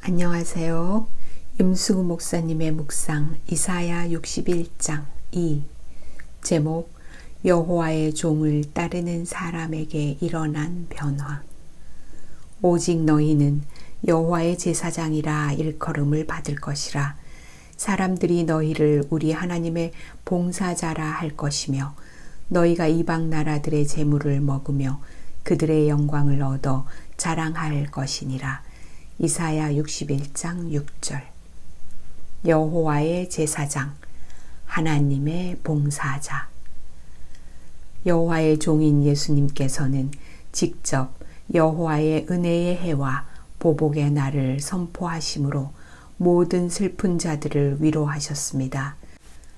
안녕하세요. 임수구 목사님의 묵상 이사야 61장 2 제목 여호와의 종을 따르는 사람에게 일어난 변화. 오직 너희는 여호와의 제사장이라 일컬음을 받을 것이라. 사람들이 너희를 우리 하나님의 봉사자라 할 것이며 너희가 이방 나라들의 재물을 먹으며 그들의 영광을 얻어 자랑할 것이니라. 이사야 61장 6절. 여호와의 제사장, 하나님의 봉사자. 여호와의 종인 예수님께서는 직접 여호와의 은혜의 해와 보복의 날을 선포하심으로 모든 슬픈 자들을 위로하셨습니다.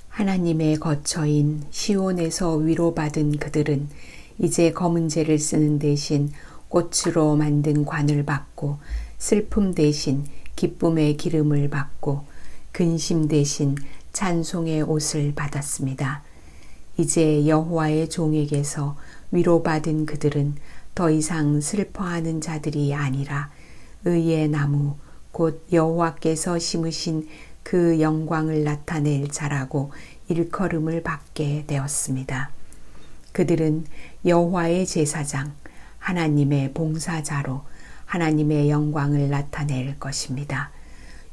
하나님의 거처인 시온에서 위로받은 그들은 이제 검은 재를 쓰는 대신 꽃으로 만든 관을 받고 슬픔 대신 기쁨의 기름을 받고 근심 대신 찬송의 옷을 받았습니다. 이제 여호와의 종에게서 위로받은 그들은 더 이상 슬퍼하는 자들이 아니라 의의 나무 곧 여호와께서 심으신 그 영광을 나타낼 자라고 일컬음을 받게 되었습니다. 그들은 여호와의 제사장, 하나님의 봉사자로 하나님의 영광을 나타낼 것입니다.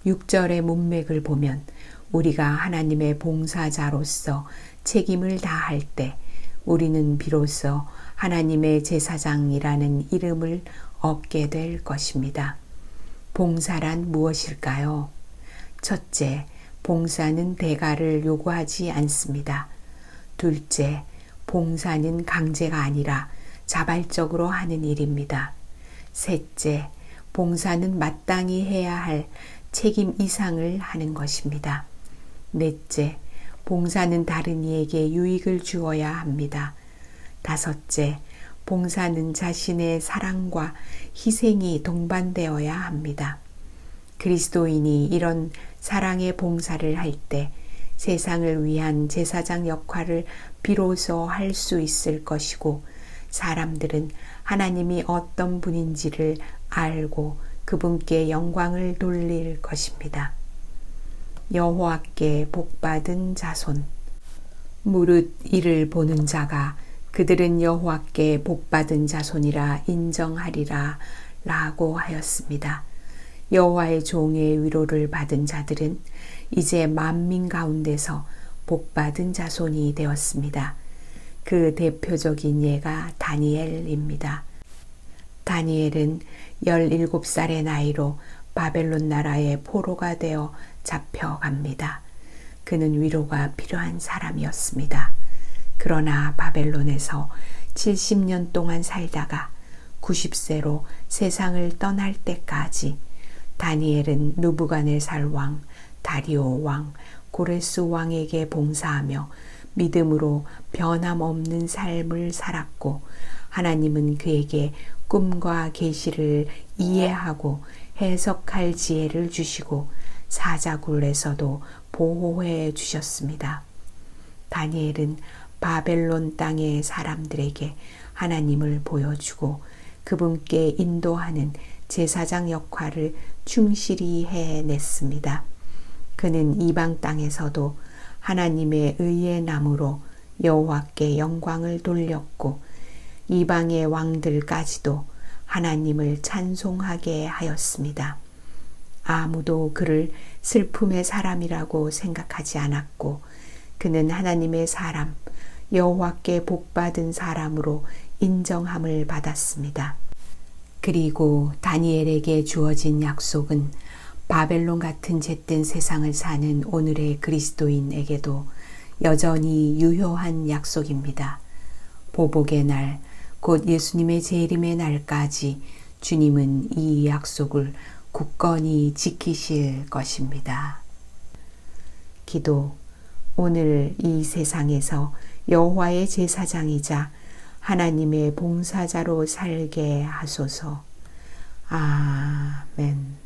6절의 문맥을 보면 우리가 하나님의 봉사자로서 책임을 다할 때 우리는 비로소 하나님의 제사장이라는 이름을 얻게 될 것입니다. 봉사란 무엇일까요? 첫째, 봉사는 대가를 요구하지 않습니다. 둘째, 봉사는 강제가 아니라 자발적으로 하는 일입니다. 셋째, 봉사는 마땅히 해야 할 책임 이상을 하는 것입니다. 넷째, 봉사는 다른 이에게 유익을 주어야 합니다. 다섯째, 봉사는 자신의 사랑과 희생이 동반되어야 합니다. 그리스도인이 이런 사랑의 봉사를 할 때 세상을 위한 제사장 역할을 비로소 할 수 있을 것이고 사람들은 하나님이 어떤 분인지를 알고 그분께 영광을 돌릴 것입니다. 여호와께 복받은 자손. 무릇 이를 보는 자가 그들은 여호와께 복받은 자손이라 인정하리라 라고 하였습니다. 여호와의 종의 위로를 받은 자들은 이제 만민 가운데서 복받은 자손이 되었습니다. 그 대표적인 예가 다니엘입니다. 다니엘은 17살의 나이로 바벨론 나라의 포로가 되어 잡혀갑니다. 그는 위로가 필요한 사람이었습니다. 그러나 바벨론에서 70년 동안 살다가 90세로 세상을 떠날 때까지 다니엘은 느부갓네살 왕, 다리오 왕, 고레스 왕에게 봉사하며 믿음으로 변함없는 삶을 살았고 하나님은 그에게 꿈과 계시를 이해하고 해석할 지혜를 주시고 사자굴에서도 보호해 주셨습니다. 다니엘은 바벨론 땅의 사람들에게 하나님을 보여주고 그분께 인도하는 제사장 역할을 충실히 해냈습니다. 그는 이방 땅에서도 하나님의 의의 나무로 여호와께 영광을 돌렸고 이방의 왕들까지도 하나님을 찬송하게 하였습니다. 아무도 그를 슬픔의 사람이라고 생각하지 않았고 그는 하나님의 사람, 여호와께 복받은 사람으로 인정함을 받았습니다. 그리고 다니엘에게 주어진 약속은 바벨론 같은 잿된 세상을 사는 오늘의 그리스도인에게도 여전히 유효한 약속입니다. 보복의 날, 곧 예수님의 재림의 날까지 주님은 이 약속을 굳건히 지키실 것입니다. 기도. 오늘 이 세상에서 여호와의 제사장이자 하나님의 봉사자로 살게 하소서. 아멘.